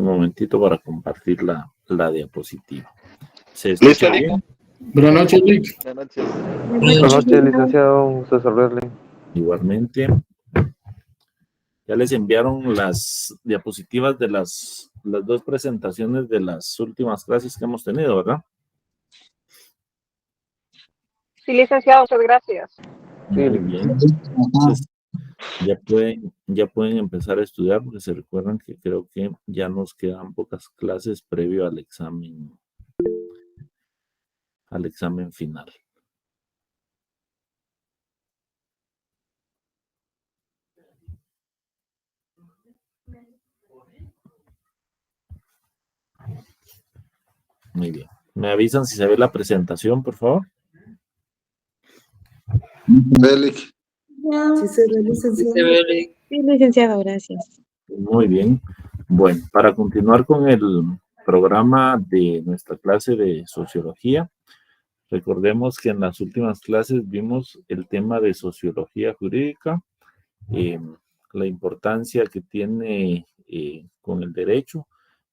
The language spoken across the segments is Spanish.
un momentito para compartir la diapositiva. ¿Se ¿Listo, escucha Lick? bien? Buenas noches, Lick. Buenas noches. Buenas noches, licenciado. Un gusto saludarle. Igualmente. Ya les enviaron las diapositivas de las dos presentaciones de las últimas clases que hemos tenido, ¿verdad? Sí, licenciado, muchas gracias. Muy bien. Entonces, ya pueden empezar a estudiar, porque se recuerdan que creo que ya nos quedan pocas clases previo al examen final. Muy bien. ¿Me avisan si se ve la presentación, por favor? Lick. Sí se ve, licenciado. Sí, licenciado, gracias. Muy bien. Bueno, para continuar con el programa de nuestra clase de sociología, recordemos que en las últimas clases vimos el tema de sociología jurídica, la importancia que tiene con el derecho.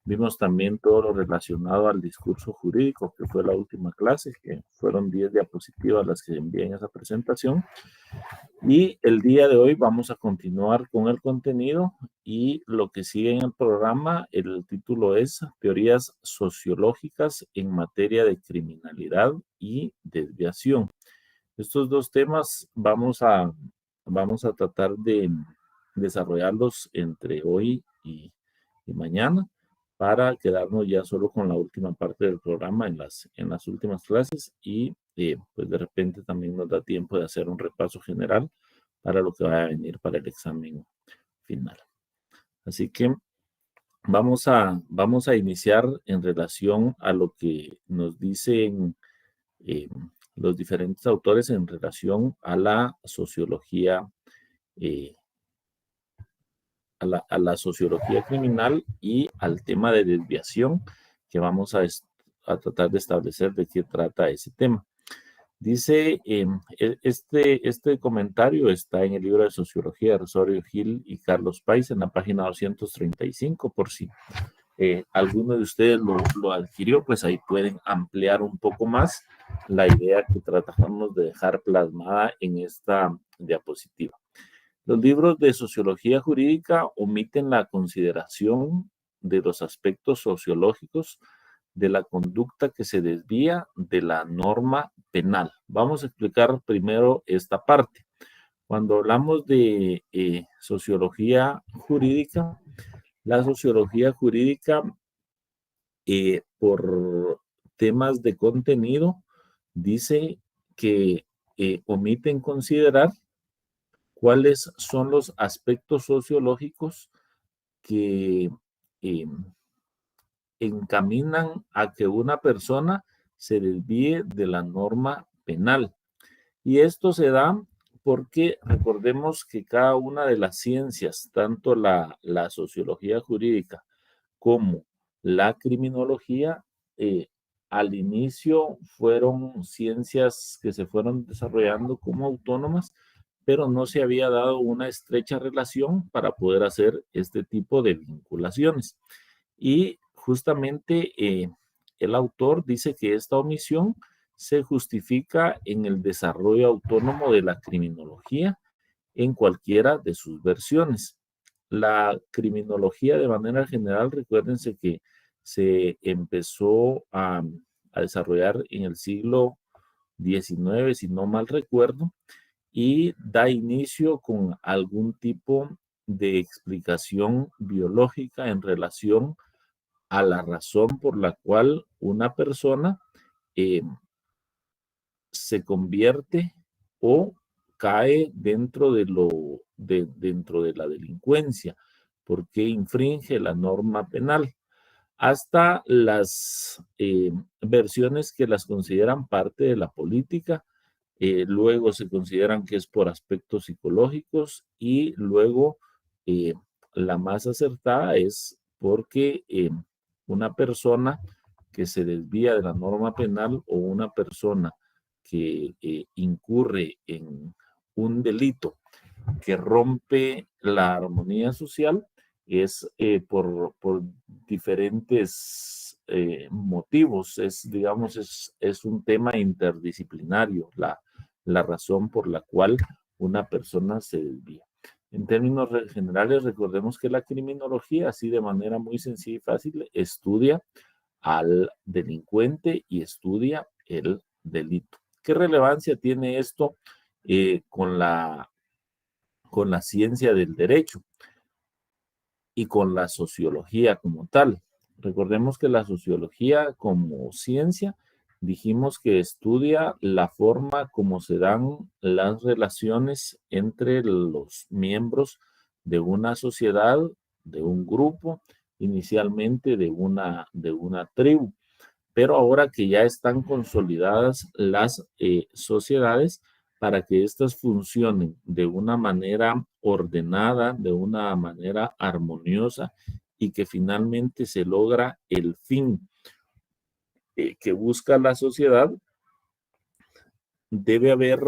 Vimos también todo lo relacionado al discurso jurídico, que fue la última clase, que fueron 10 diapositivas las que envié en esa presentación. Y el día de hoy vamos a continuar con el contenido y lo que sigue en el programa, el título es Teorías sociológicas en materia de criminalidad y desviación. Estos dos temas vamos a tratar de desarrollarlos entre hoy y mañana para quedarnos ya solo con la última parte del programa en las últimas clases y pues de repente también nos da tiempo de hacer un repaso general para lo que va a venir para el examen final. Así que vamos a iniciar en relación a lo que nos dicen los diferentes autores en relación a la sociología a la sociología criminal y al tema de desviación que vamos a tratar de establecer de qué trata ese tema. Dice, este comentario está en el libro de Sociología de Rosario Gil y Carlos Páez en la página 235, por si alguno de ustedes lo adquirió, pues ahí pueden ampliar un poco más la idea que tratamos de dejar plasmada en esta diapositiva. Los libros de sociología jurídica omiten la consideración de los aspectos sociológicos de la conducta que se desvía de la norma penal. Vamos a explicar primero esta parte. Cuando hablamos de sociología jurídica, la sociología jurídica por temas de contenido dice que omiten considerar cuáles son los aspectos sociológicos que encaminan a que una persona se desvíe de la norma penal. Y esto se da porque recordemos que cada una de las ciencias, tanto la sociología jurídica como la criminología, al inicio fueron ciencias que se fueron desarrollando como autónomas, pero no se había dado una estrecha relación para poder hacer este tipo de vinculaciones. Y justamente el autor dice que esta omisión se justifica en el desarrollo autónomo de la criminología en cualquiera de sus versiones. La criminología de manera general, recuérdense que se empezó a desarrollar en el siglo XIX, si no mal recuerdo, y da inicio con algún tipo de explicación biológica en relación a la razón por la cual una persona se convierte o cae dentro de la delincuencia, porque infringe la norma penal, hasta las versiones que las consideran parte de la política. Luego se consideran que es por aspectos psicológicos y luego la más acertada es porque una persona que se desvía de la norma penal o una persona que incurre en un delito que rompe la armonía social, es por diferentes motivos. Digamos, es un tema interdisciplinario, la razón por la cual una persona se desvía. En términos generales, recordemos que la criminología, así de manera muy sencilla y fácil, estudia al delincuente y estudia el delito. ¿Qué relevancia tiene esto con la ciencia del derecho y con la sociología como tal? Recordemos que la sociología como ciencia, dijimos que estudia la forma como se dan las relaciones entre los miembros de una sociedad, de un grupo, inicialmente de una tribu. Pero ahora que ya están consolidadas las sociedades, para que éstas funcionen de una manera ordenada, de una manera armoniosa y que finalmente se logra el fin que busca la sociedad, debe haber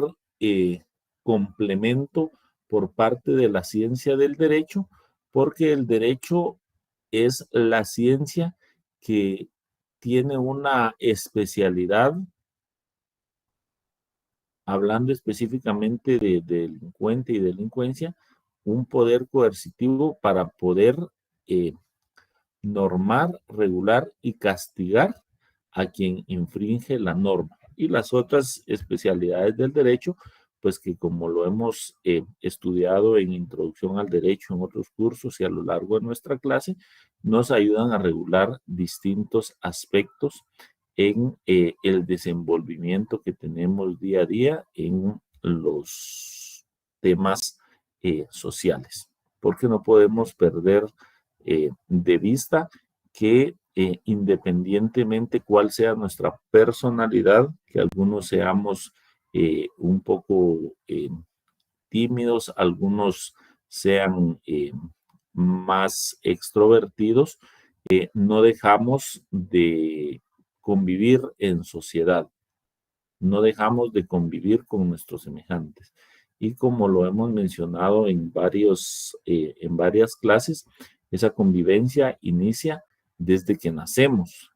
complemento por parte de la ciencia del derecho, porque el derecho es la ciencia que tiene una especialidad, hablando específicamente de delincuente y delincuencia, un poder coercitivo para poder eh, normar, regular y castigar a quien infringe la norma. Y las otras especialidades del derecho, pues que como lo hemos estudiado en Introducción al Derecho en otros cursos y a lo largo de nuestra clase, nos ayudan a regular distintos aspectos en el desenvolvimiento que tenemos día a día en los temas sociales, porque no podemos perder de vista que independientemente cuál sea nuestra personalidad, que algunos seamos un poco tímidos, algunos sean más extrovertidos, no dejamos de convivir en sociedad, no dejamos de convivir con nuestros semejantes. Y como lo hemos mencionado en varias clases, esa convivencia inicia desde que nacemos.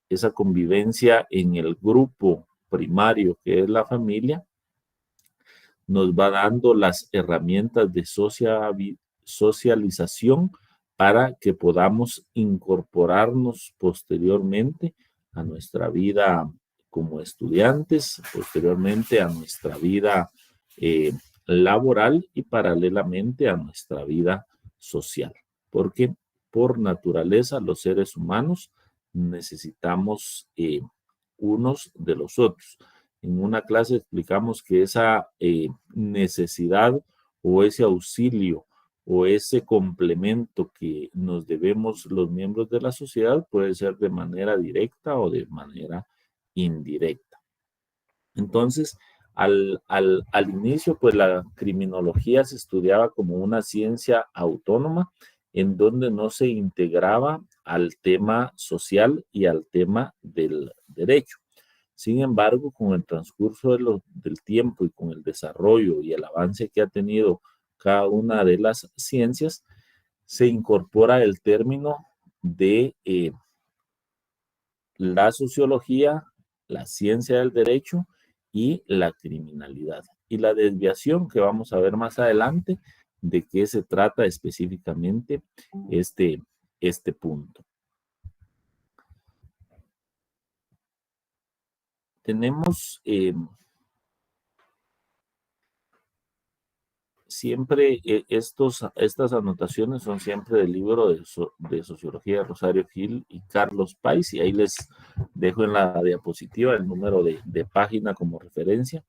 Esa convivencia en el grupo primario que es la familia nos va dando las herramientas de socialización para que podamos incorporarnos posteriormente a nuestra vida como estudiantes, posteriormente a nuestra vida laboral y paralelamente a nuestra vida social. Porque por naturaleza los seres humanos necesitamos unos de los otros. En una clase explicamos que esa necesidad o ese auxilio o ese complemento que nos debemos los miembros de la sociedad puede ser de manera directa o de manera indirecta. Entonces, al inicio, pues la criminología se estudiaba como una ciencia autónoma en donde no se integraba al tema social y al tema del derecho. Sin embargo, con el transcurso del tiempo y con el desarrollo y el avance que ha tenido cada una de las ciencias, se incorpora el término de la sociología, la ciencia del derecho y la criminalidad. Y la desviación que vamos a ver más adelante de qué se trata específicamente este punto. Tenemos siempre estas anotaciones son siempre del libro de Sociología de Rosario Gil y Carlos Pais, y ahí les dejo en la diapositiva el número de página como referencia.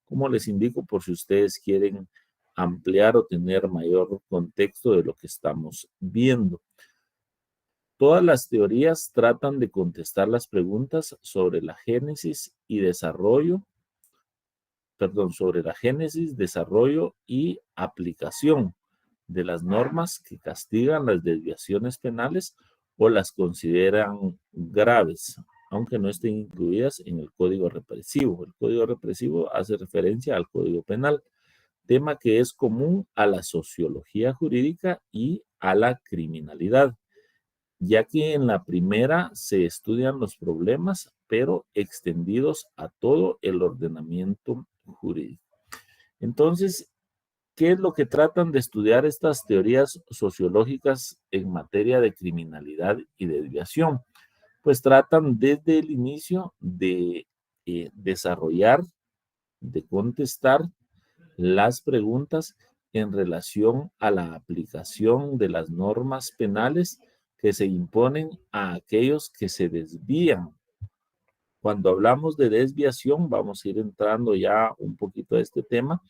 Como les indico, por si ustedes quieren ampliar o tener mayor contexto de lo que estamos viendo. Todas las teorías tratan de contestar las preguntas sobre la génesis y desarrollo, sobre la génesis, desarrollo y aplicación de las normas que castigan las desviaciones penales o las consideran graves, aunque no estén incluidas en el Código Represivo. El Código Represivo hace referencia al Código Penal, tema que es común a la sociología jurídica y a la criminalidad, ya que en la primera se estudian los problemas, pero extendidos a todo el ordenamiento jurídico. Entonces, ¿qué es lo que tratan de estudiar estas teorías sociológicas en materia de criminalidad y de desviación? Pues tratan desde el inicio de desarrollar, de contestar las preguntas en relación a la aplicación de las normas penales que se imponen a aquellos que se desvían. Cuando hablamos de desviación, vamos a ir entrando ya un poquito a este tema,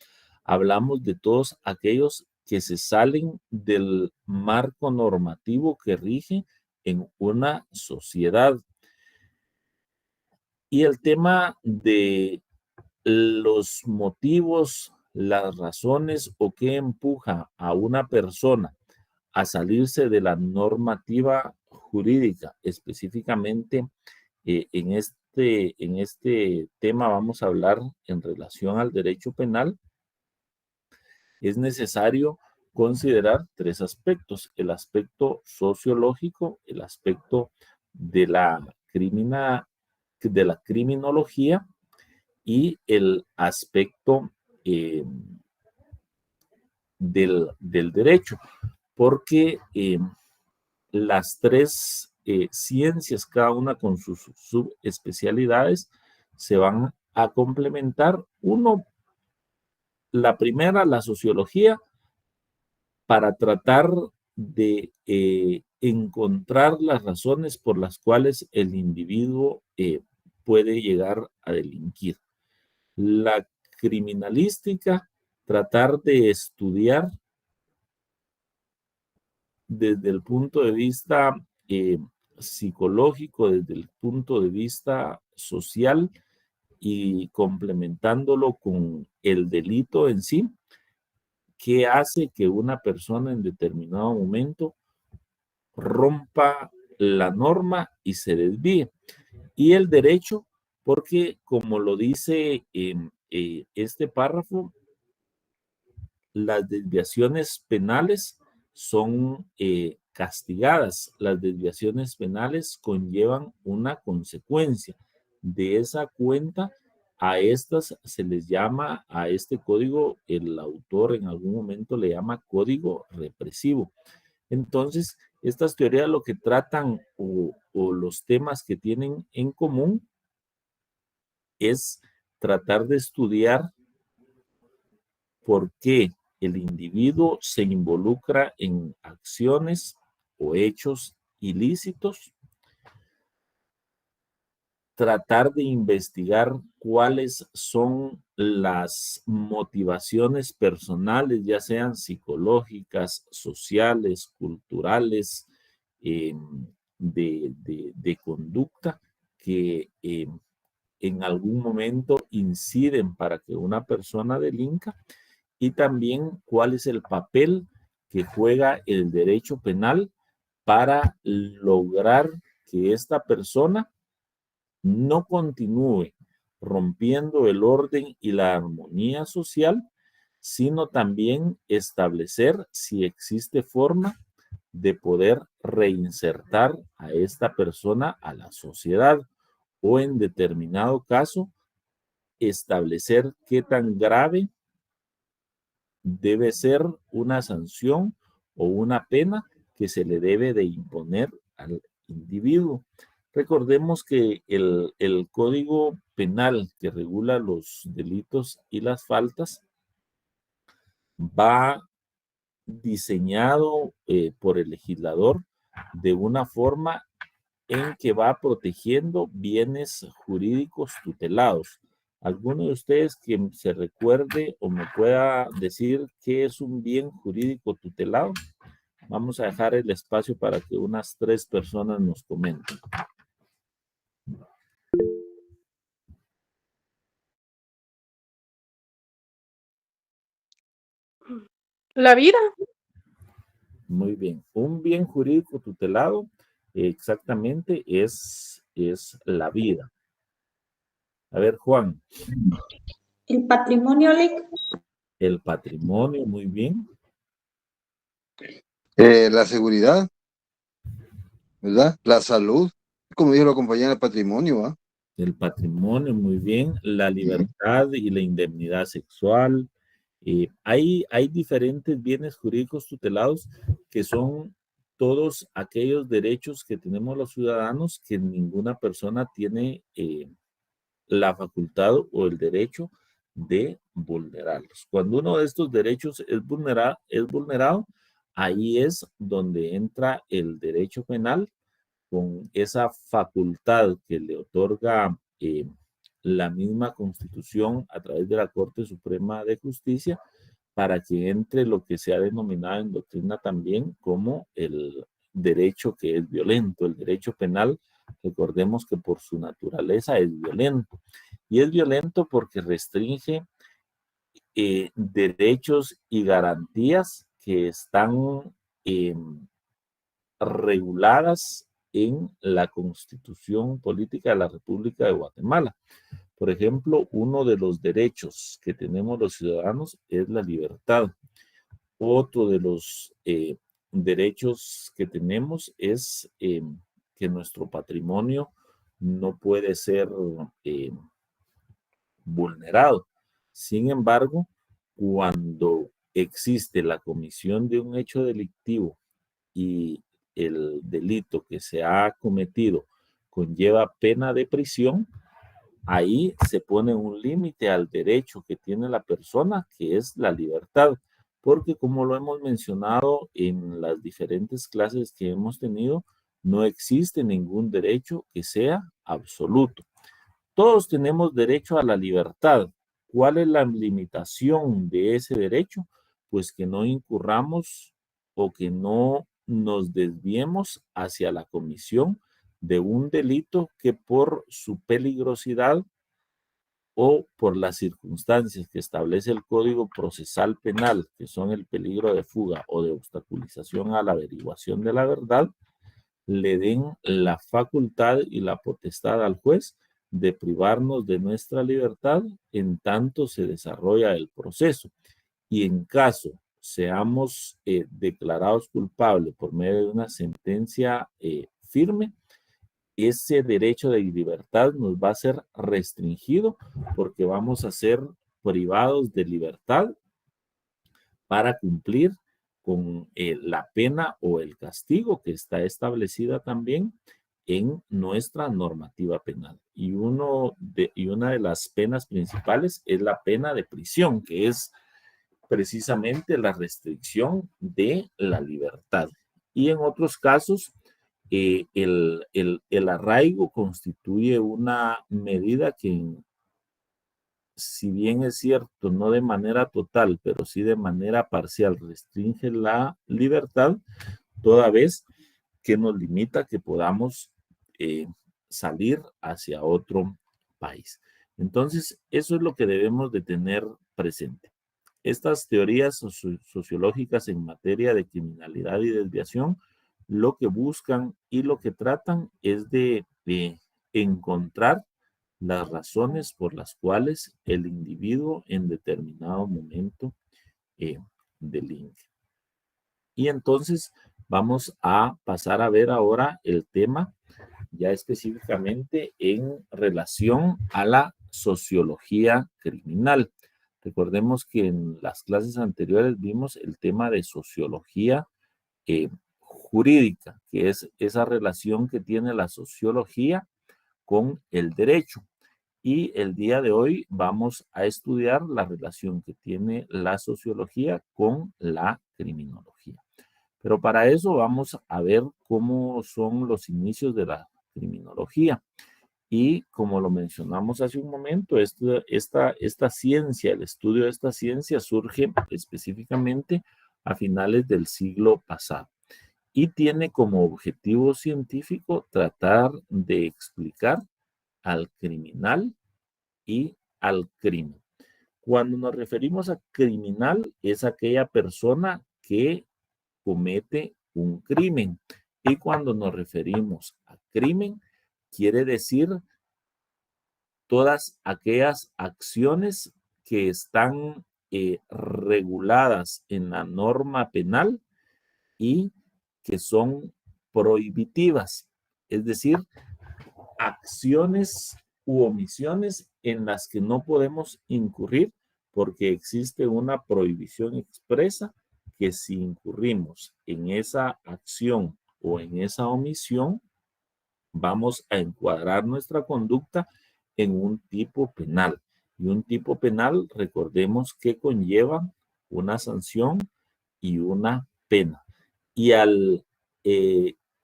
hablamos de todos aquellos que se salen del marco normativo que rige en una sociedad. Y el tema de los motivos, las razones o qué empuja a una persona a salirse de la normativa jurídica, específicamente en este tema vamos a hablar en relación al derecho penal, es necesario considerar tres aspectos: el aspecto sociológico, el aspecto de la criminología y el aspecto del derecho, porque las tres ciencias, cada una con sus subespecialidades, se van a complementar. La primera, la sociología, para tratar de encontrar las razones por las cuales el individuo puede llegar a delinquir. La criminalística, tratar de estudiar desde el punto de vista psicológico, desde el punto de vista social y complementándolo con el delito en sí, qué hace que una persona en determinado momento rompa la norma y se desvíe. Y el derecho, porque como lo dice este párrafo, las desviaciones penales son castigadas. Las desviaciones penales conllevan una consecuencia. De esa cuenta, a estas se les llama, a este código, el autor en algún momento le llama código represivo. Entonces, estas teorías lo que tratan o los temas que tienen en común es tratar de estudiar por qué el individuo se involucra en acciones o hechos ilícitos, tratar de investigar cuáles son las motivaciones personales, ya sean psicológicas, sociales, culturales, de conducta, que en algún momento inciden para que una persona delinca, y también cuál es el papel que juega el derecho penal para lograr que esta persona no continúe rompiendo el orden y la armonía social, sino también establecer si existe forma de poder reinsertar a esta persona a la sociedad, o en determinado caso establecer qué tan grave debe ser una sanción o una pena que se le debe de imponer al individuo. Recordemos que el Código Penal que regula los delitos y las faltas va diseñado por el legislador de una forma en que va protegiendo bienes jurídicos tutelados. ¿Alguno de ustedes que se recuerde o me pueda decir qué es un bien jurídico tutelado? Vamos a dejar el espacio para que unas 3 personas nos comenten. La vida. Muy bien. Un bien jurídico tutelado exactamente es la vida. A ver, Juan. El patrimonio, Lic. El patrimonio, muy bien. La seguridad, ¿verdad? La salud, como dijo la compañera, patrimonio, ¿va? El patrimonio, muy bien. La libertad y la indemnidad sexual. Hay diferentes bienes jurídicos tutelados que son todos aquellos derechos que tenemos los ciudadanos que ninguna persona tiene la facultad o el derecho de vulnerarlos. Cuando uno de estos derechos es vulnerado, ahí es donde entra el derecho penal con esa facultad que le otorga la misma Constitución a través de la Corte Suprema de Justicia para que entre lo que se ha denominado en doctrina también como el derecho que es violento. El derecho penal, recordemos que por su naturaleza es violento. Y es violento porque restringe derechos y garantías que están eh, reguladas en la Constitución Política de la República de Guatemala. Por ejemplo, uno de los derechos que tenemos los ciudadanos es la libertad. Otro de los derechos que tenemos es que nuestro patrimonio no puede ser vulnerado. Sin embargo, cuando existe la comisión de un hecho delictivo y el delito que se ha cometido conlleva pena de prisión, ahí se pone un límite al derecho que tiene la persona, que es la libertad, porque como lo hemos mencionado en las diferentes clases que hemos tenido, no existe ningún derecho que sea absoluto. Todos tenemos derecho a la libertad. ¿Cuál es la limitación de ese derecho? Pues que no incurramos o que no nos desviemos hacia la comisión de un delito que por su peligrosidad o por las circunstancias que establece el Código Procesal Penal, que son el peligro de fuga o de obstaculización a la averiguación de la verdad, le den la facultad y la potestad al juez de privarnos de nuestra libertad en tanto se desarrolla el proceso. Y en caso seamos declarados culpables por medio de una sentencia firme, ese derecho de libertad nos va a ser restringido porque vamos a ser privados de libertad para cumplir con la pena o el castigo que está establecida también en nuestra normativa penal. Y una de las penas principales es la pena de prisión, que es precisamente la restricción de la libertad. Y en otros casos, el arraigo constituye una medida que, si bien es cierto, no de manera total, pero sí de manera parcial, restringe la libertad, toda vez que nos limita que podamos salir hacia otro país. Entonces, eso es lo que debemos de tener presente. Estas teorías sociológicas en materia de criminalidad y desviación, lo que buscan y lo que tratan es de encontrar las razones por las cuales el individuo en determinado momento delinque. Y entonces vamos a pasar a ver ahora el tema ya específicamente en relación a la sociología criminal. Recordemos que en las clases anteriores vimos el tema de sociología jurídica, que es esa relación que tiene la sociología con el derecho. Y el día de hoy vamos a estudiar la relación que tiene la sociología con la criminología. Pero para eso vamos a ver cómo son los inicios de la criminología. Y como lo mencionamos hace un momento, esta ciencia, el estudio de esta ciencia surge específicamente a finales del siglo pasado y tiene como objetivo científico tratar de explicar al criminal y al crimen. Cuando nos referimos a criminal, es aquella persona que comete un crimen. Y cuando nos referimos a crimen, quiere decir todas aquellas acciones que están reguladas en la norma penal y que son prohibitivas, es decir, acciones u omisiones en las que no podemos incurrir porque existe una prohibición expresa que si incurrimos en esa acción o en esa omisión, vamos a encuadrar nuestra conducta en un tipo penal. Y un tipo penal, recordemos que conlleva una sanción y una pena. Y al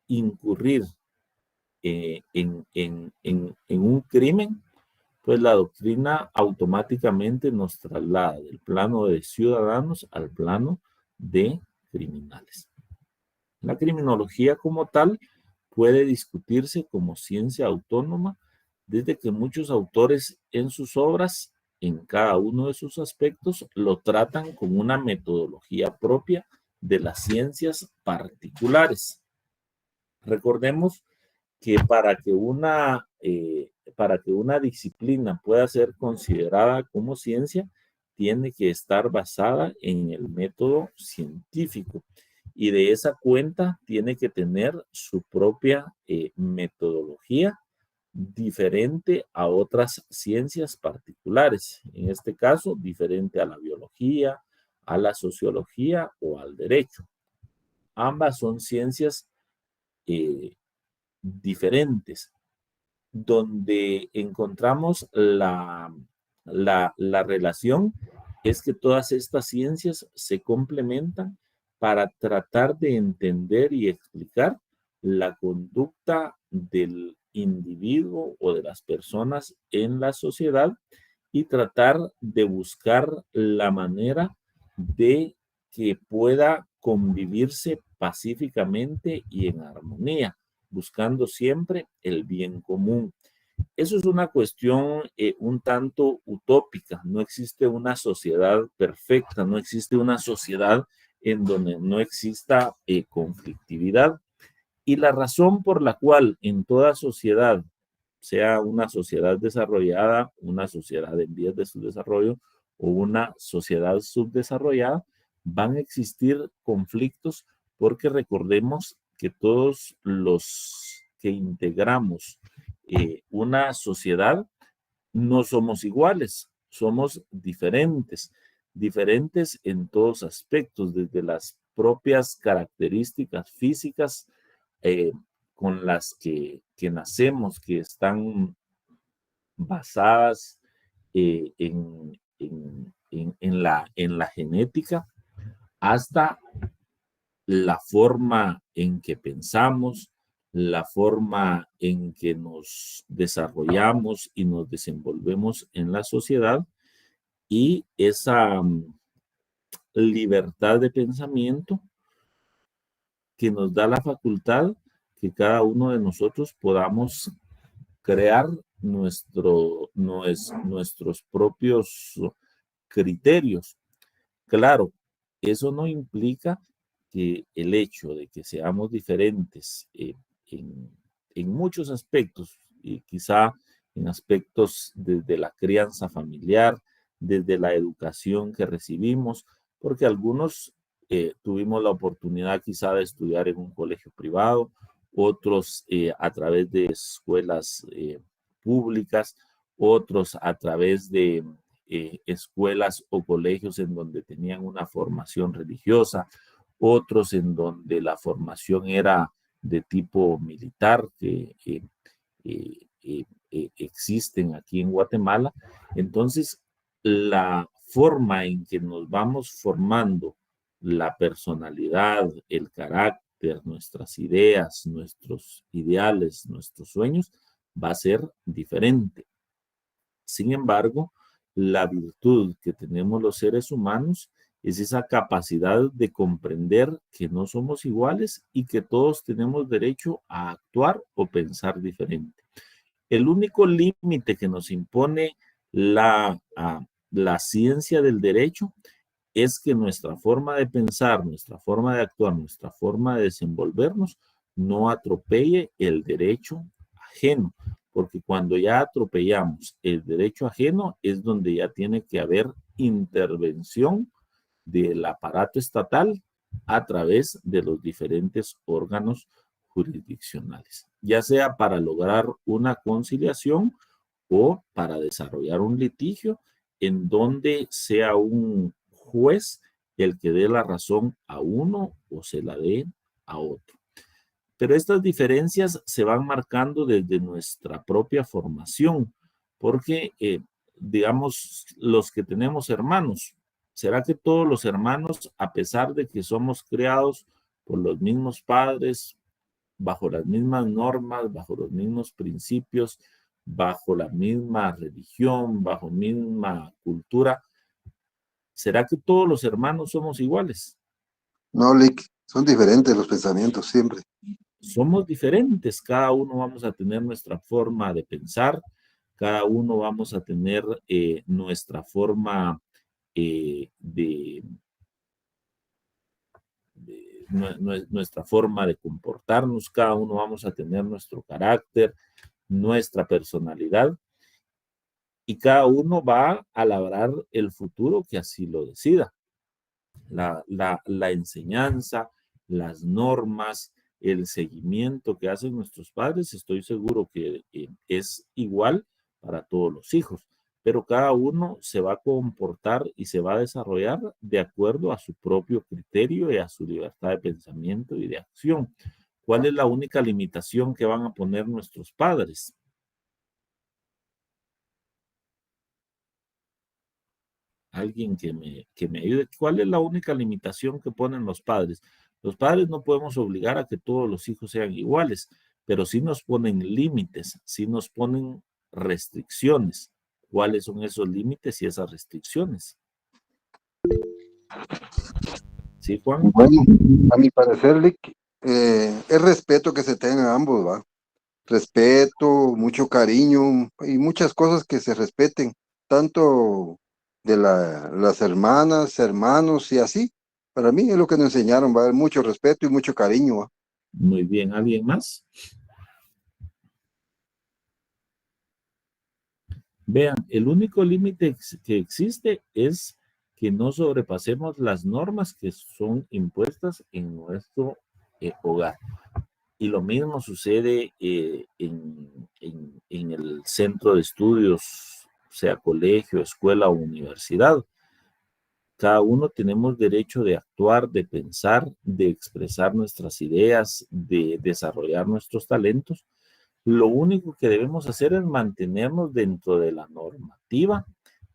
incurrir en un crimen, pues la doctrina automáticamente nos traslada del plano de ciudadanos al plano de criminales. La criminología como tal puede discutirse como ciencia autónoma desde que muchos autores en sus obras, en cada uno de sus aspectos, lo tratan como una metodología propia de las ciencias particulares. Recordemos que para que una disciplina pueda ser considerada como ciencia, tiene que estar basada en el método científico y de esa cuenta tiene que tener su propia metodología diferente a otras ciencias particulares, en este caso diferente a la biología, a la sociología o al derecho. Ambas son ciencias diferentes, donde encontramos la relación es que todas estas ciencias se complementan para tratar de entender y explicar la conducta del individuo o de las personas en la sociedad y tratar de buscar la manera de que pueda convivirse pacíficamente y en armonía, buscando siempre el bien común. Eso es una cuestión un tanto utópica. No existe una sociedad perfecta, no existe una sociedad en donde no exista conflictividad. Y la razón por la cual en toda sociedad, sea una sociedad desarrollada, una sociedad en vías de su desarrollo o una sociedad subdesarrollada, van a existir conflictos porque recordemos que todos los que integramos una sociedad no somos iguales, somos diferentes, diferentes en todos aspectos, desde las propias características físicas con las que nacemos, que están basadas en la genética, hasta la forma en que pensamos, la forma en que nos desarrollamos y nos desenvolvemos en la sociedad y esa libertad de pensamiento que nos da la facultad que cada uno de nosotros podamos crear nuestros propios criterios. Claro, eso no implica que el hecho de que seamos diferentes en muchos aspectos, y quizá en aspectos desde la crianza familiar, desde la educación que recibimos, porque algunos tuvimos la oportunidad quizá de estudiar en un colegio privado, otros a través de escuelas públicas, otros a través de escuelas o colegios en donde tenían una formación religiosa, otros en donde la formación era de tipo militar, que existen aquí en Guatemala. Entonces, la forma en que nos vamos formando la personalidad, el carácter, nuestras ideas, nuestros ideales, nuestros sueños, va a ser diferente. Sin embargo, la virtud que tenemos los seres humanos es esa capacidad de comprender que no somos iguales y que todos tenemos derecho a actuar o pensar diferente. El único límite que nos impone la ciencia del derecho es que nuestra forma de pensar, nuestra forma de actuar, nuestra forma de desenvolvernos no atropelle el derecho ajeno, porque cuando ya atropellamos el derecho ajeno es donde ya tiene que haber intervención del aparato estatal a través de los diferentes órganos jurisdiccionales, ya sea para lograr una conciliación o para desarrollar un litigio en donde sea un juez el que dé la razón a uno o se la dé a otro. Pero estas diferencias se van marcando desde nuestra propia formación, porque, digamos, los que tenemos hermanos, ¿será que todos los hermanos, a pesar de que somos criados por los mismos padres, bajo las mismas normas, bajo los mismos principios, bajo la misma religión, bajo la misma cultura, ¿será que todos los hermanos somos iguales? No, Lick, son diferentes los pensamientos siempre. Somos diferentes, cada uno vamos a tener nuestra forma de pensar, cada uno vamos a tener nuestra forma nuestra forma de comportarnos, cada uno vamos a tener nuestro carácter, nuestra personalidad, y cada uno va a labrar el futuro que así lo decida. La enseñanza, las normas, el seguimiento que hacen nuestros padres, estoy seguro que es igual para todos los hijos, pero cada uno se va a comportar y se va a desarrollar de acuerdo a su propio criterio y a su libertad de pensamiento y de acción. ¿Cuál es la única limitación que van a poner nuestros padres? Alguien que me ayude. ¿Cuál es la única limitación que ponen los padres? Los padres no podemos obligar a que todos los hijos sean iguales, pero sí nos ponen límites, sí nos ponen restricciones. ¿Cuáles son esos límites y esas restricciones? ¿Sí, Juan? Bueno, a mi parecer, Lick, es respeto que se tengan ambos, ¿va? Respeto, mucho cariño y muchas cosas que se respeten, tanto de las hermanas, hermanos y así. Para mí es lo que nos enseñaron, va a haber mucho respeto y mucho cariño, ¿va? Muy bien, ¿alguien más? Vean, el único límite que existe es que no sobrepasemos las normas que son impuestas en nuestro hogar. Y lo mismo sucede en el centro de estudios, sea colegio, escuela o universidad. Cada uno tenemos derecho de actuar, de pensar, de expresar nuestras ideas, de desarrollar nuestros talentos. Lo único que debemos hacer es mantenernos dentro de la normativa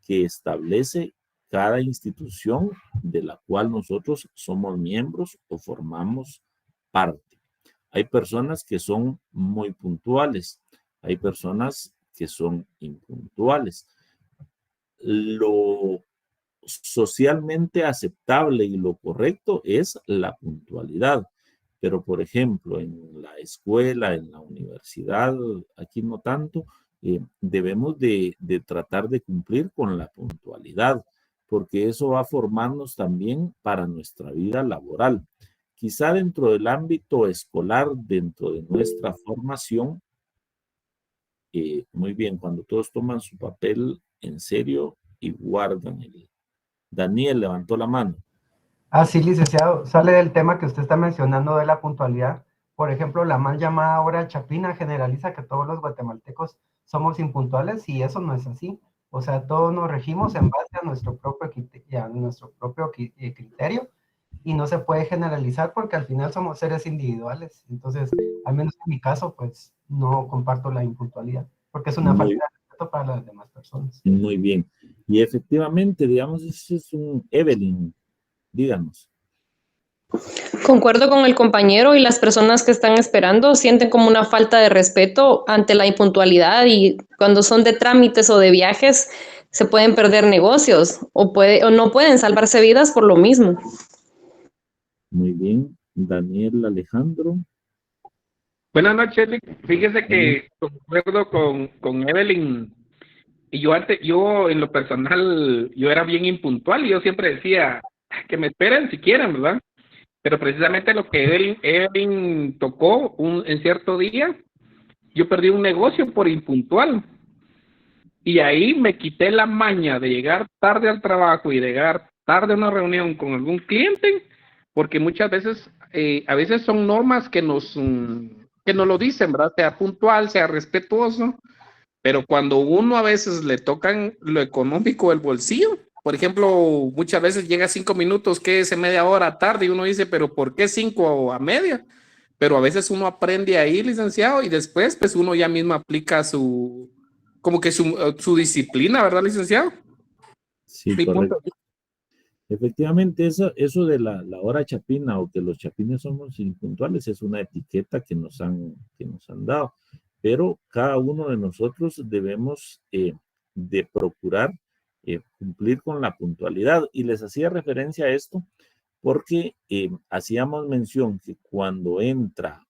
que establece cada institución de la cual nosotros somos miembros o formamos parte. Hay personas que son muy puntuales, hay personas que son impuntuales. Lo socialmente aceptable y lo correcto es la puntualidad. Pero, por ejemplo, en la escuela, en la universidad, aquí no tanto, debemos de tratar de cumplir con la puntualidad, porque eso va a formarnos también para nuestra vida laboral. Quizá dentro del ámbito escolar, dentro de nuestra formación, muy bien, cuando todos toman su papel en serio y guardan el... Daniel levantó la mano. Ah, sí, licenciado. Sale del tema que usted está mencionando de la puntualidad. Por ejemplo, la mal llamada hora chapina generaliza que todos los guatemaltecos somos impuntuales y eso no es así. O sea, todos nos regimos en base a nuestro propio criterio y no se puede generalizar porque al final somos seres individuales. Entonces, al menos en mi caso, pues no comparto la impuntualidad porque es una falta de respeto para las demás personas. Muy bien. Y efectivamente, digamos, eso es un Evelyn. Díganos. Concuerdo con el compañero y las personas que están esperando sienten como una falta de respeto ante la impuntualidad y cuando son de trámites o de viajes se pueden perder negocios o no pueden salvarse vidas por lo mismo. Muy bien. Daniel Alejandro. Buenas noches, Lick. Fíjese que concuerdo con Evelyn. Y yo en lo personal, yo era bien impuntual y yo siempre decía que me esperen si quieren, ¿verdad? Pero precisamente lo que Evelyn tocó en cierto día, yo perdí un negocio por impuntual. Y ahí me quité la maña de llegar tarde al trabajo y de llegar tarde a una reunión con algún cliente porque muchas veces, a veces son normas que que nos lo dicen, ¿verdad? Sea puntual, sea respetuoso, pero cuando uno a veces le tocan lo económico, el bolsillo, por ejemplo, muchas veces llega 5 minutos, que es media hora tarde, y uno dice, pero ¿por qué 5 a media? Pero a veces uno aprende ahí, licenciado, y después, pues uno ya mismo aplica como que su disciplina, ¿verdad, licenciado? Sí, Mi punto. correcto. Efectivamente, eso de la hora chapina o que los chapines somos impuntuales es una etiqueta que nos han dado, pero cada uno de nosotros debemos de procurar cumplir con la puntualidad. Y les hacía referencia a esto porque hacíamos mención que cuando entra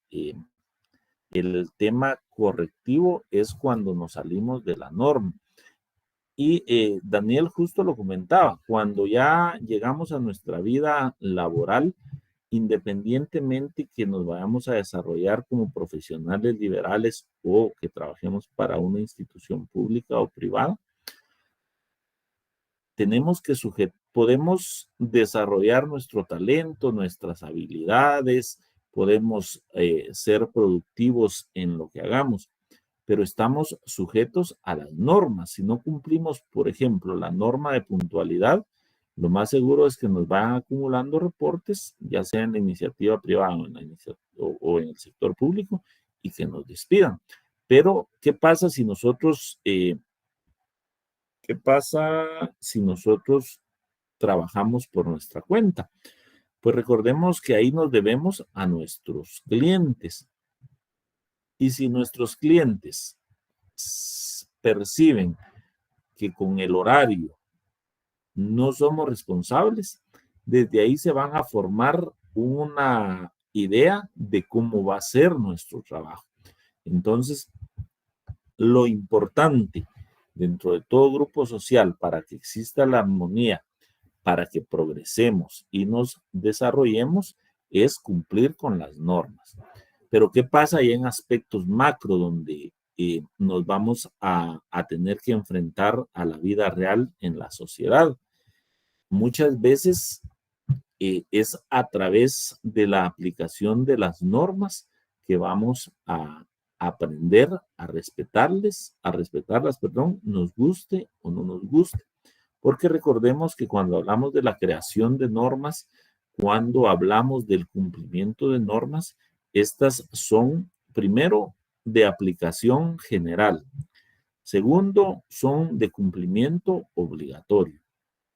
el tema correctivo es cuando nos salimos de la norma. Y Daniel justo lo comentaba, cuando ya llegamos a nuestra vida laboral, independientemente que nos vayamos a desarrollar como profesionales liberales o que trabajemos para una institución pública o privada, tenemos que podemos desarrollar nuestro talento, nuestras habilidades, podemos ser productivos en lo que hagamos, pero estamos sujetos a las normas. Si no cumplimos, por ejemplo, la norma de puntualidad, lo más seguro es que nos van acumulando reportes, ya sea en la iniciativa privada o en el sector público, y que nos despidan. Pero, ¿qué pasa si nosotros trabajamos por nuestra cuenta? Pues recordemos que ahí nos debemos a nuestros clientes. Y si nuestros clientes perciben que con el horario no somos responsables, desde ahí se van a formar una idea de cómo va a ser nuestro trabajo. Entonces, lo importante dentro de todo grupo social para que exista la armonía, para que progresemos y nos desarrollemos, es cumplir con las normas. Pero ¿qué pasa ahí en aspectos macro donde nos vamos a tener que enfrentar a la vida real en la sociedad? Muchas veces es a través de la aplicación de las normas que vamos a aprender a respetarlas, perdón, nos guste o no nos guste. Porque recordemos que cuando hablamos de la creación de normas, cuando hablamos del cumplimiento de normas, estas son, primero, de aplicación general. Segundo, son de cumplimiento obligatorio.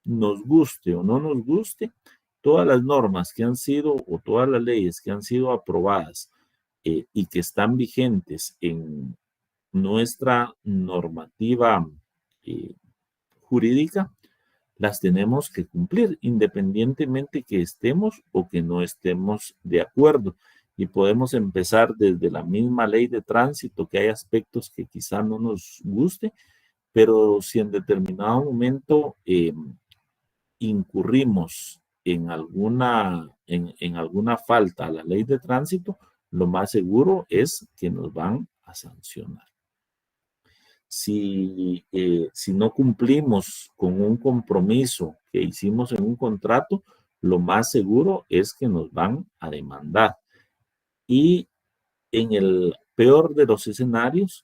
Nos guste o no nos guste, todas las normas que han sido o todas las leyes que han sido aprobadas y que están vigentes en nuestra normativa jurídica, las tenemos que cumplir independientemente que estemos o que no estemos de acuerdo. Y podemos empezar desde la misma ley de tránsito, que hay aspectos que quizá no nos guste, pero si en determinado momento incurrimos en alguna falta a la ley de tránsito, lo más seguro es que nos van a sancionar. Si no cumplimos con un compromiso que hicimos en un contrato, lo más seguro es que nos van a demandar. Y en el peor de los escenarios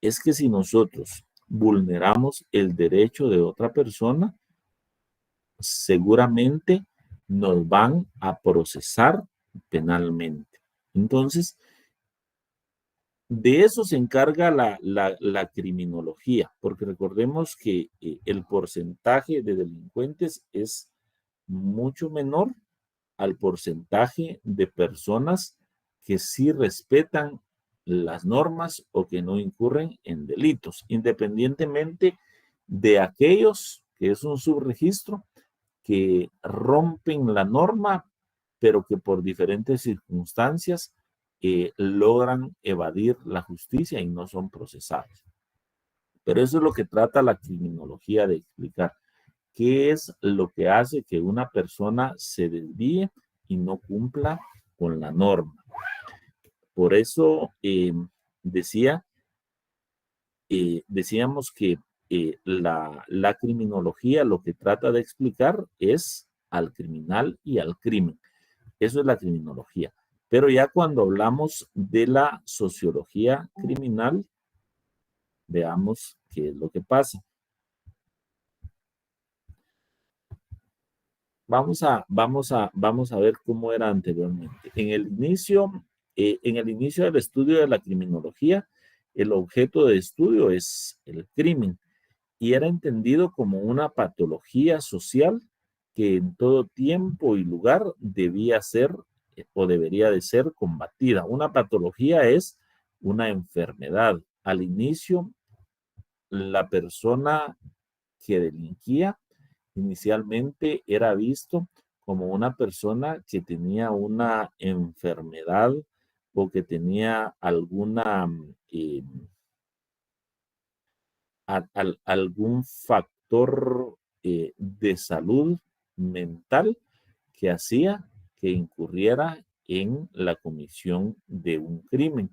es que si nosotros vulneramos el derecho de otra persona, seguramente nos van a procesar penalmente. Entonces, de eso se encarga la criminología, porque recordemos que el porcentaje de delincuentes es mucho menor al porcentaje de personas que sí respetan las normas o que no incurren en delitos, independientemente de aquellos que es un subregistro que rompen la norma, pero que por diferentes circunstancias logran evadir la justicia y no son procesados. Pero eso es lo que trata la criminología de explicar. ¿Qué es lo que hace que una persona se desvíe y no cumpla con la norma? Por eso decíamos que la criminología lo que trata de explicar es al criminal y al crimen. Eso es la criminología. Pero ya cuando hablamos de la sociología criminal, veamos qué es lo que pasa. Vamos a ver cómo era anteriormente. En el inicio del estudio de la criminología, el objeto de estudio es el crimen y era entendido como una patología social que en todo tiempo y lugar debía ser o debería de ser combatida. Una patología es una enfermedad. Al inicio, la persona que delinquía inicialmente era visto como una persona que tenía una enfermedad o que tenía alguna algún factor de salud mental que hacía que incurriera en la comisión de un crimen.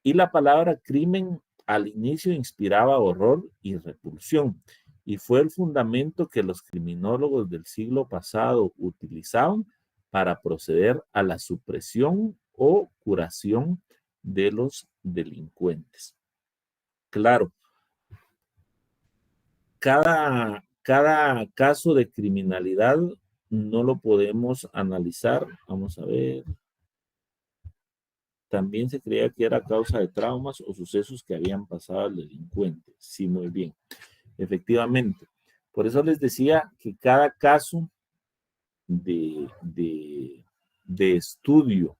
Y la palabra crimen al inicio inspiraba horror y repulsión, y fue el fundamento que los criminólogos del siglo pasado utilizaban para proceder a la supresión o curación de los delincuentes. Claro, cada caso de criminalidad no lo podemos analizar. Vamos a ver. También se creía que era causa de traumas o sucesos que habían pasado al delincuente. Sí, muy bien. Efectivamente. Por eso les decía que cada caso de estudio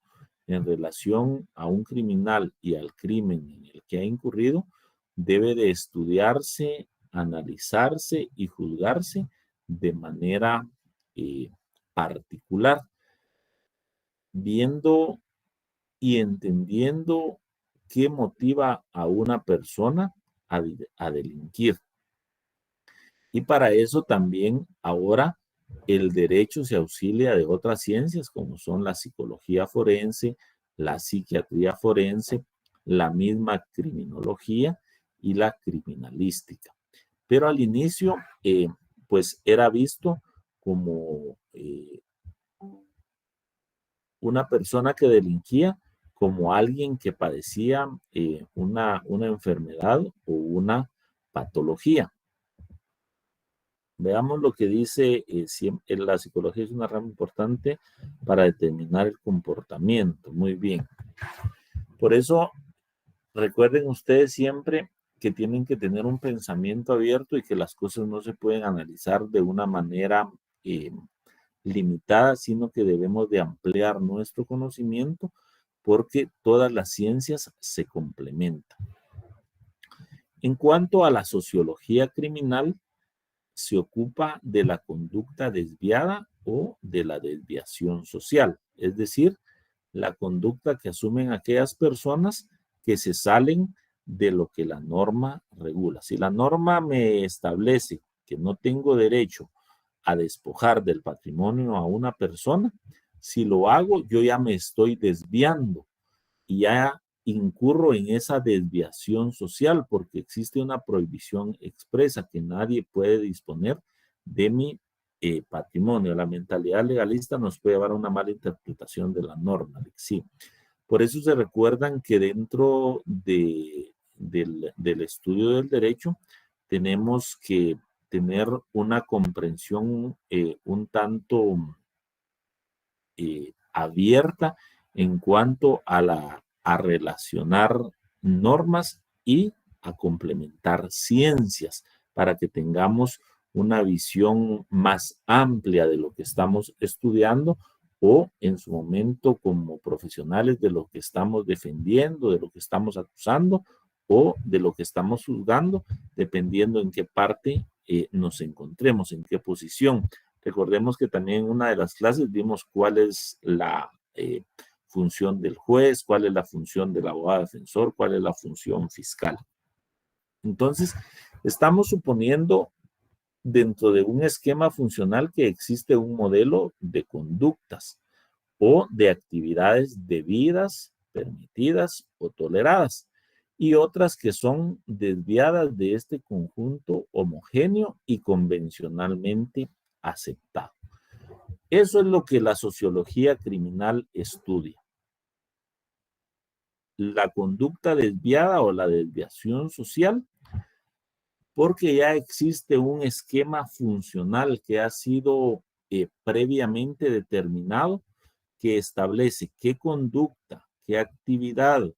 en relación a un criminal y al crimen en el que ha incurrido debe de estudiarse, analizarse y juzgarse de manera particular, viendo y entendiendo qué motiva a una persona a delinquir. Y para eso también ahora el derecho se auxilia de otras ciencias como son la psicología forense, la psiquiatría forense, la misma criminología y la criminalística. Pero al inicio, pues era visto como una persona que delinquía como alguien que padecía una enfermedad o una patología. Veamos lo que dice, la psicología es una rama importante para determinar el comportamiento. Muy bien. Por eso, recuerden ustedes siempre que tienen que tener un pensamiento abierto y que las cosas no se pueden analizar de una manera limitada, sino que debemos de ampliar nuestro conocimiento porque todas las ciencias se complementan. En cuanto a la sociología criminal, se ocupa de la conducta desviada o de la desviación social, es decir, la conducta que asumen aquellas personas que se salen de lo que la norma regula. Si la norma me establece que no tengo derecho a despojar del patrimonio a una persona, si lo hago, yo ya me estoy desviando y ya incurro en esa desviación social porque existe una prohibición expresa que nadie puede disponer de mi patrimonio. La mentalidad legalista nos puede llevar a una mala interpretación de la norma. Sí. Por eso se recuerdan que dentro del estudio del derecho tenemos que tener una comprensión un tanto abierta en cuanto a relacionar normas y a complementar ciencias para que tengamos una visión más amplia de lo que estamos estudiando o en su momento como profesionales de lo que estamos defendiendo, de lo que estamos acusando o de lo que estamos juzgando, dependiendo en qué parte nos encontremos, en qué posición. Recordemos que también en una de las clases vimos cuál es la función del juez, cuál es la función del abogado defensor, cuál es la función fiscal. Entonces, estamos suponiendo dentro de un esquema funcional que existe un modelo de conductas o de actividades debidas, permitidas o toleradas, y otras que son desviadas de este conjunto homogéneo y convencionalmente aceptado. Eso es lo que la sociología criminal estudia. La conducta desviada o la desviación social, porque ya existe un esquema funcional que ha sido previamente determinado, que establece qué conducta, qué actividad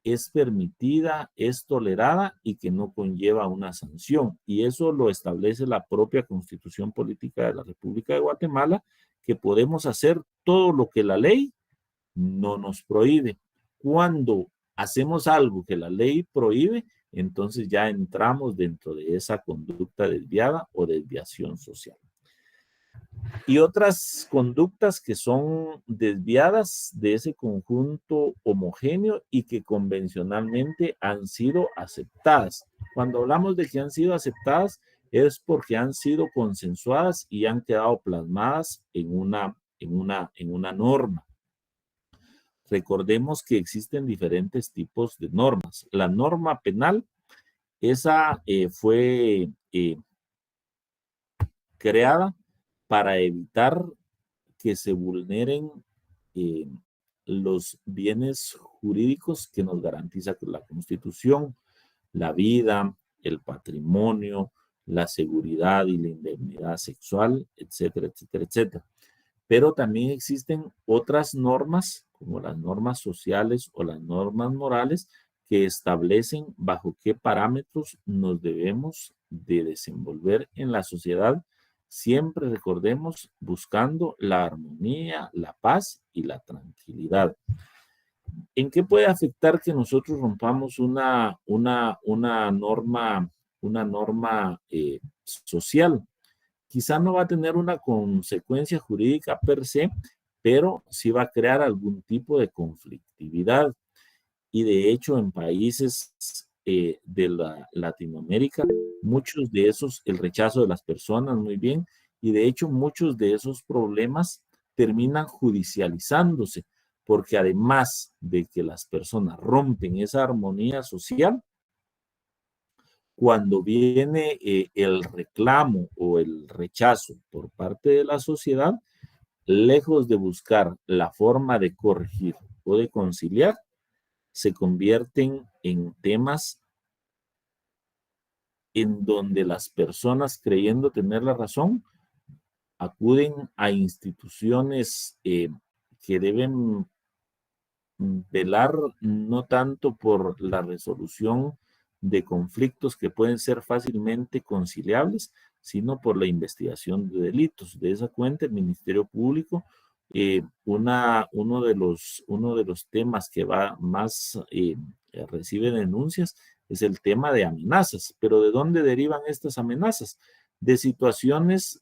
es permitida, es tolerada y que no conlleva una sanción. Y eso lo establece la propia Constitución Política de la República de Guatemala, que podemos hacer todo lo que la ley no nos prohíbe. Cuando hacemos algo que la ley prohíbe, entonces ya entramos dentro de esa conducta desviada o desviación social. Y otras conductas que son desviadas de ese conjunto homogéneo y que convencionalmente han sido aceptadas. Cuando hablamos de que han sido aceptadas es porque han sido consensuadas y han quedado plasmadas en una norma. Recordemos que existen diferentes tipos de normas. La norma penal, esa fue creada para evitar que se vulneren los bienes jurídicos que nos garantiza la Constitución, la vida, el patrimonio, la seguridad y la indemnidad sexual, etcétera, etcétera, etcétera. Pero también existen otras normas, como las normas sociales o las normas morales, que establecen bajo qué parámetros nos debemos de desenvolver en la sociedad. Siempre recordemos buscando la armonía, la paz y la tranquilidad. ¿En qué puede afectar que nosotros rompamos una norma social? Quizá no va a tener una consecuencia jurídica per se, pero sí va a crear algún tipo de conflictividad. Y de hecho, en países de Latinoamérica, muchos de esos, el rechazo de las personas, muy bien, y de hecho muchos de esos problemas terminan judicializándose, porque además de que las personas rompen esa armonía social, cuando viene el reclamo o el rechazo por parte de la sociedad, lejos de buscar la forma de corregir o de conciliar, se convierten en temas en donde las personas, creyendo tener la razón, acuden a instituciones que deben velar no tanto por la resolución de conflictos que pueden ser fácilmente conciliables, sino por la investigación de delitos. De esa cuenta, el Ministerio Público, uno de los temas que va más recibe denuncias es el tema de amenazas. Pero ¿de dónde derivan estas amenazas? De situaciones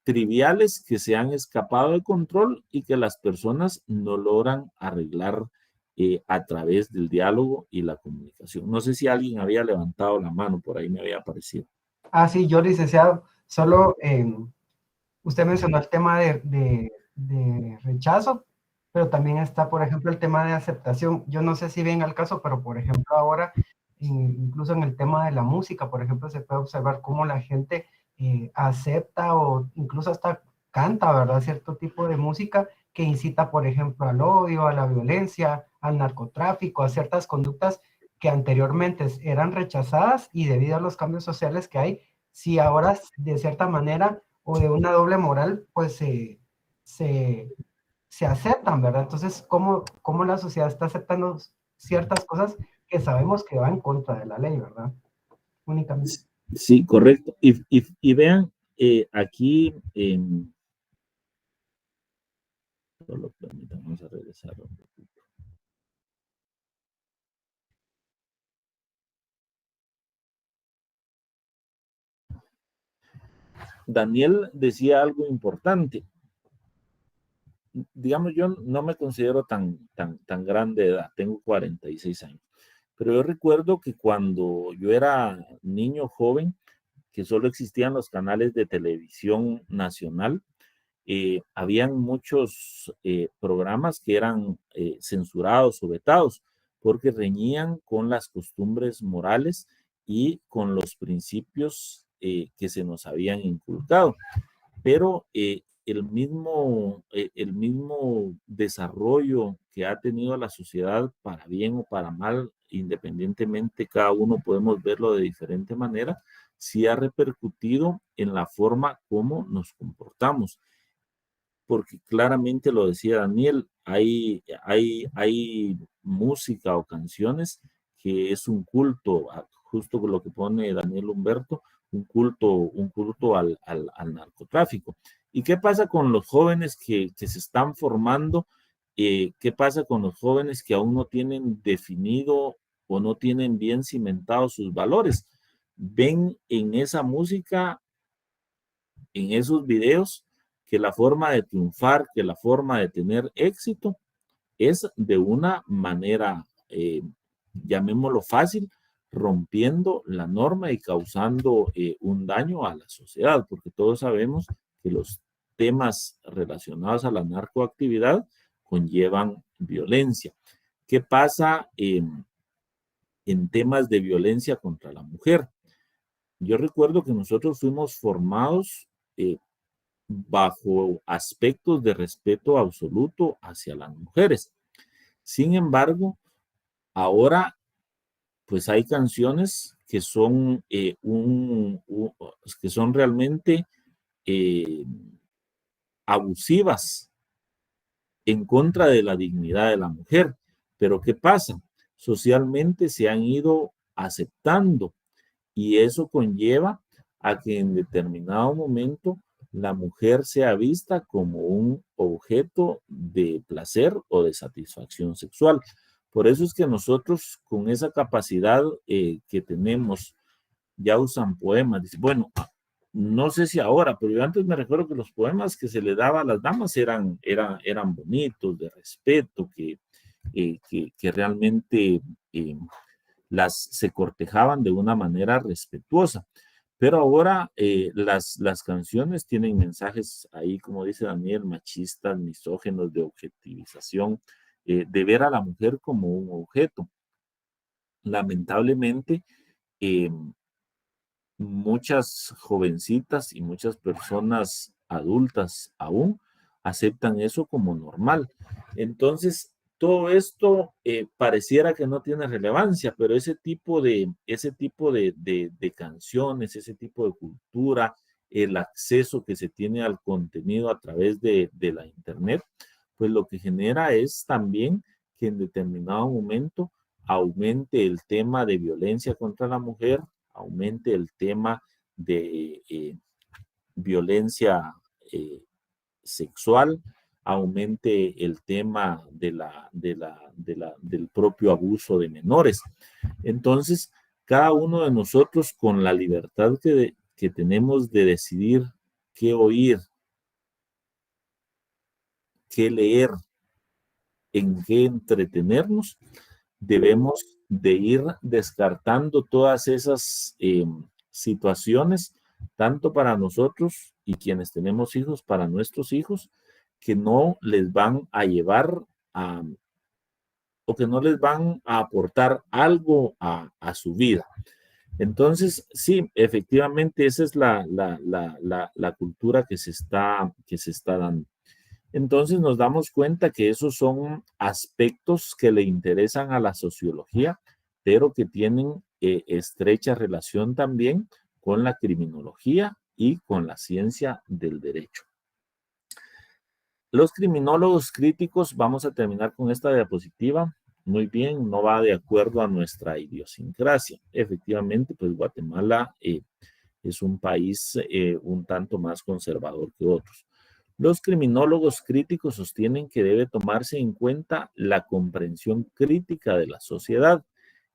triviales que se han escapado de control y que las personas no logran arreglar a través del diálogo y la comunicación. No sé si alguien había levantado la mano, por ahí me había aparecido. Ah, sí, yo, licenciado, solo usted mencionó el tema de rechazo, pero también está, por ejemplo, el tema de aceptación. Yo no sé si venga al caso, pero por ejemplo ahora, incluso en el tema de la música, por ejemplo, se puede observar cómo la gente acepta o incluso hasta canta, ¿verdad? Cierto tipo de música que incita, por ejemplo, al odio, a la violencia, al narcotráfico, a ciertas conductas que anteriormente eran rechazadas y debido a los cambios sociales que hay, si ahora de cierta manera o de una doble moral, pues se aceptan, ¿verdad? Entonces, ¿cómo la sociedad está aceptando ciertas cosas que sabemos que van en contra de la ley, ¿verdad? Únicamente. Sí, correcto. Y vean, aquí, solo permítanme, vamos a regresar un poquito. Daniel decía algo importante. Digamos, yo no me considero tan grande de edad, tengo 46 años, pero yo recuerdo que cuando yo era niño joven, que solo existían los canales de televisión nacional, habían muchos programas que eran censurados o vetados porque reñían con las costumbres morales y con los principios que se nos habían inculcado. Pero el mismo desarrollo que ha tenido la sociedad, para bien o para mal, independientemente, cada uno podemos verlo de diferente manera, sí ha repercutido en la forma como nos comportamos. Porque claramente lo decía Daniel, hay música o canciones que es un culto, justo con lo que pone Daniel Humberto, un culto al narcotráfico. ¿Y qué pasa con los jóvenes que se están formando? ¿Qué pasa con los jóvenes que aún no tienen definido o no tienen bien cimentados sus valores? Ven en esa música, en esos videos, que la forma de triunfar, que la forma de tener éxito es de una manera, llamémoslo fácil, rompiendo la norma y causando un daño a la sociedad, porque todos sabemos que los temas relacionados a la narcoactividad conllevan violencia. ¿Qué pasa en temas de violencia contra la mujer? Yo recuerdo que nosotros fuimos formados bajo aspectos de respeto absoluto hacia las mujeres. Sin embargo, ahora pues hay canciones que son, que son realmente eh, abusivas en contra de la dignidad de la mujer. Pero ¿qué pasa? Socialmente se han ido aceptando y eso conlleva a que en determinado momento la mujer sea vista como un objeto de placer o de satisfacción sexual. Por eso es que nosotros, con esa capacidad que tenemos, ya usan poemas. Dice, bueno, no sé si ahora, pero yo antes me recuerdo que los poemas que se le daba a las damas eran bonitos, de respeto, que realmente se cortejaban de una manera respetuosa. Pero ahora las canciones tienen mensajes ahí, como dice Daniel, machistas, misógenos, de objetivización, de ver a la mujer como un objeto. Lamentablemente, muchas jovencitas y muchas personas adultas aún aceptan eso como normal. Entonces, todo esto pareciera que no tiene relevancia, pero ese tipo de canciones, ese tipo de cultura, el acceso que se tiene al contenido a través de la Internet, pues lo que genera es también que en determinado momento aumente el tema de violencia contra la mujer, aumente el tema de violencia sexual, aumente el tema del propio abuso de menores. Entonces, cada uno de nosotros, con la libertad que tenemos de decidir qué oír, qué leer, en qué entretenernos, debemos de ir descartando todas esas situaciones, tanto para nosotros y quienes tenemos hijos, para nuestros hijos, que no les van a llevar a, o que no les van a aportar algo a su vida. Entonces, sí, efectivamente, esa es la cultura que se está dando. Entonces nos damos cuenta que esos son aspectos que le interesan a la sociología, pero que tienen estrecha relación también con la criminología y con la ciencia del derecho. Los criminólogos críticos, vamos a terminar con esta diapositiva. Muy bien, no va de acuerdo a nuestra idiosincrasia. Efectivamente, pues Guatemala es un país un tanto más conservador que otros. Los criminólogos críticos sostienen que debe tomarse en cuenta la comprensión crítica de la sociedad,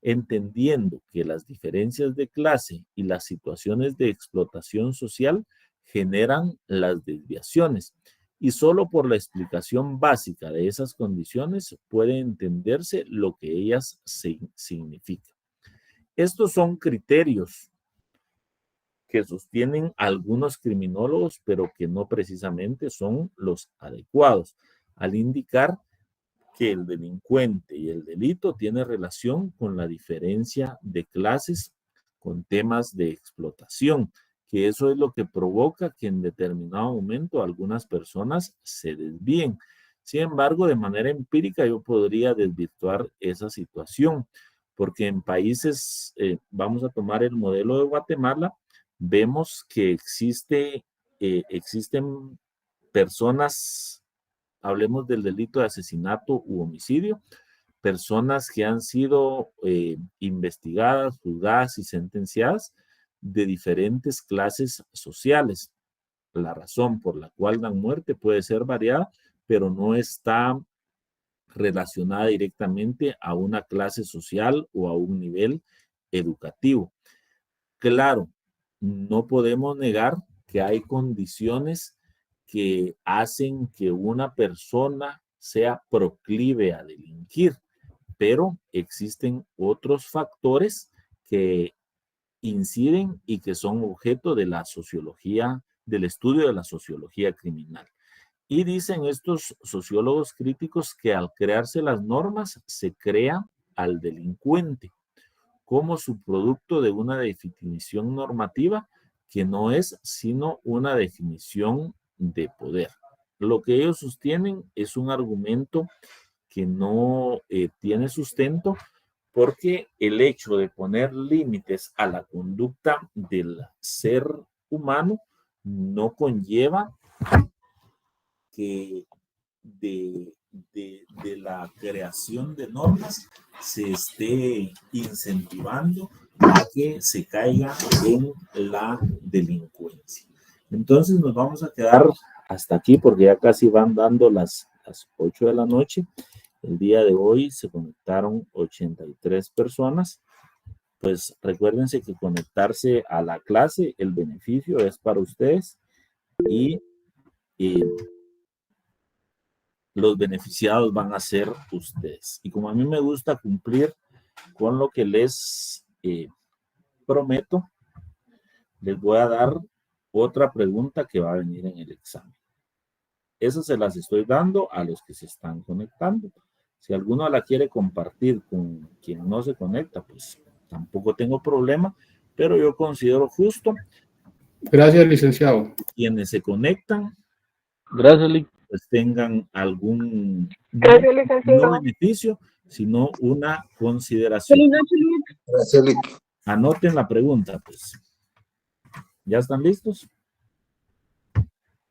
entendiendo que las diferencias de clase y las situaciones de explotación social generan las desviaciones, y solo por la explicación básica de esas condiciones puede entenderse lo que ellas significan. Estos son criterios que sostienen algunos criminólogos, pero que no precisamente son los adecuados, al indicar que el delincuente y el delito tienen relación con la diferencia de clases, con temas de explotación, que eso es lo que provoca que en determinado momento algunas personas se desvíen. Sin embargo, de manera empírica yo podría desvirtuar esa situación, porque en países, vamos a tomar el modelo de Guatemala, vemos que existen personas, hablemos del delito de asesinato u homicidio, personas que han sido investigadas, juzgadas y sentenciadas de diferentes clases sociales. La razón por la cual dan muerte puede ser variada, pero no está relacionada directamente a una clase social o a un nivel educativo. Claro, no podemos negar que hay condiciones que hacen que una persona sea proclive a delinquir, pero existen otros factores que inciden y que son objeto de la sociología, del estudio de la sociología criminal. Y dicen estos sociólogos críticos que al crearse las normas se crea al delincuente como subproducto de una definición normativa que no es sino una definición de poder. Lo que ellos sostienen es un argumento que no tiene sustento, porque el hecho de poner límites a la conducta del ser humano no conlleva que de la creación de normas se esté incentivando a que se caiga en la delincuencia. Entonces nos vamos a quedar hasta aquí porque ya casi van dando las 8 de la noche. El día de hoy se conectaron 83 personas. Pues recuérdense que conectarse a la clase, el beneficio es para ustedes y los beneficiados van a ser ustedes. Y como a mí me gusta cumplir con lo que les prometo, les voy a dar otra pregunta que va a venir en el examen. Esas se las estoy dando a los que se están conectando. Si alguno la quiere compartir con quien no se conecta, pues tampoco tengo problema, pero yo considero justo. Gracias, licenciado. Quienes se conectan, Gracias, Lic. pues tengan algún Gracias, licenciado. no beneficio, sino una consideración. Feliz noche, Lic. Gracias, Lic. Anoten la pregunta, pues. ¿Ya están listos?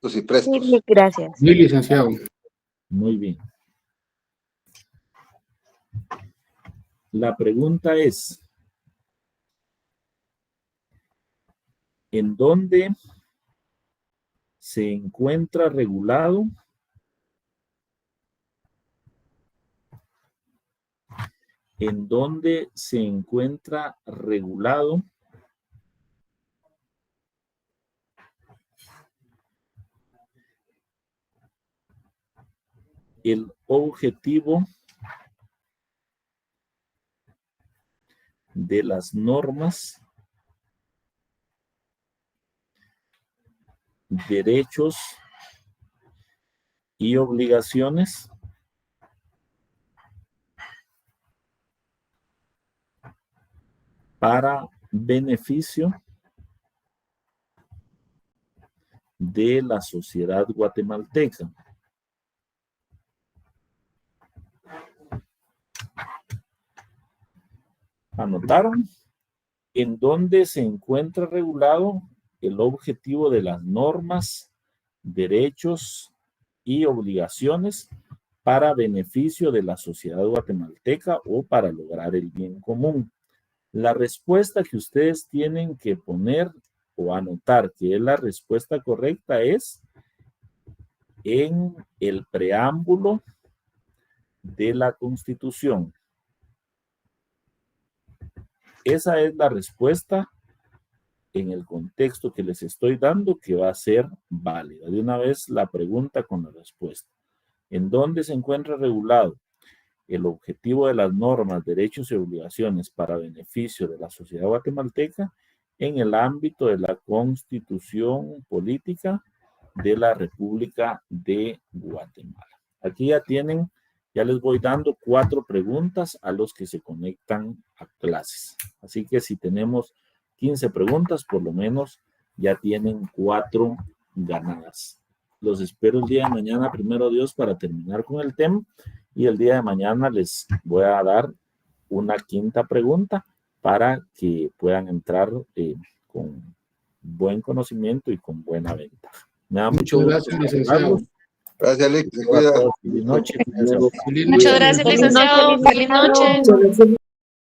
Y prestos. Sí, Lic, gracias. Sí, licenciado. Muy bien. La pregunta es, ¿en dónde se encuentra regulado el objetivo de las normas, derechos y obligaciones para beneficio de la sociedad guatemalteca? ¿Anotaron? ¿En dónde se encuentra regulado el objetivo de las normas, derechos y obligaciones para beneficio de la sociedad guatemalteca o para lograr el bien común? La respuesta que ustedes tienen que poner o anotar que es la respuesta correcta es en el preámbulo de la Constitución. Esa es la respuesta en el contexto que les estoy dando que va a ser válida. De una vez la pregunta con la respuesta. ¿En dónde se encuentra regulado el objetivo de las normas, derechos y obligaciones para beneficio de la sociedad guatemalteca en el ámbito de la Constitución Política de la República de Guatemala? Aquí ya tienen, ya les voy dando 4 preguntas a los que se conectan a clases. Así que si tenemos 15 preguntas, por lo menos ya tienen 4 ganadas. Los espero el día de mañana, primero Dios, para terminar con el tema. Y el día de mañana les voy a dar una 5ª pregunta para que puedan entrar con buen conocimiento y con buena ventaja. Me da mucho Muchas gusto gracias, licenciado. saludarlos. Gracias, Lick. Se A cuida. todos. Feliz noche. Feliz Muchas noche. gracias, Feliz noche, licenciado. Feliz noche. Muchas gracias.